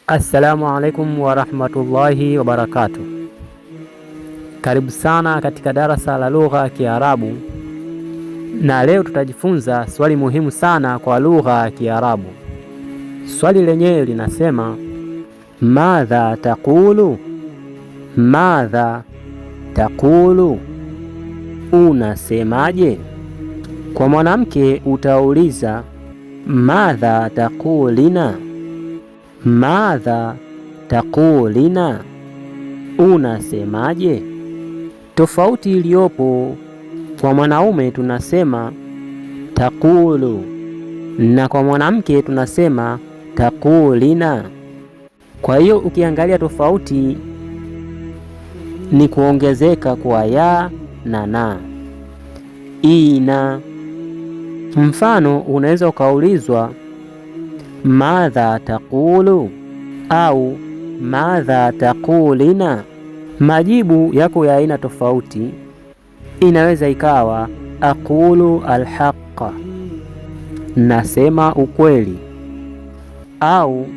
Assalamu alaikum warahmatullahi wabarakatuh. Karibu sana katika darasa la lugha ya Kiarabu, na leo tutajifunza swali muhimu sana kwa lugha ya Kiarabu. Swali lenyewe linasema madha taqulu, madha taqulu, unasemaje? Kwa mwanamke utauliza madha taqulina, madha taqulina, unasemaje? Tofauti iliyopo, kwa mwanaume tunasema taqulu na kwa mwanamke tunasema taqulina. Kwa hiyo ukiangalia tofauti ni kuongezeka kwa ya na na. Ina. Mfano, unaweza ukaulizwa madha taqulu au madha taqulina. Majibu yako ya aina tofauti. Inaweza ikawa aqulu alhaqa, nasema ukweli, au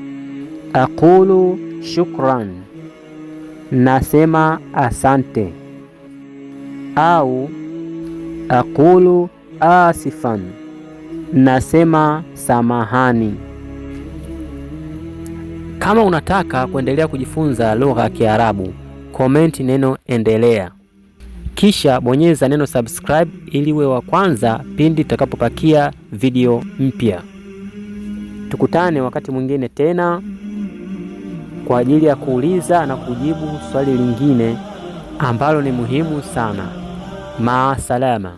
aqulu shukran, nasema asante, au aqulu asifan, nasema samahani. Kama unataka kuendelea kujifunza lugha ya Kiarabu, komenti neno endelea, kisha bonyeza neno subscribe ili uwe wa kwanza pindi tutakapopakia video mpya. Tukutane wakati mwingine tena kwa ajili ya kuuliza na kujibu swali lingine ambalo ni muhimu sana. Maa salama.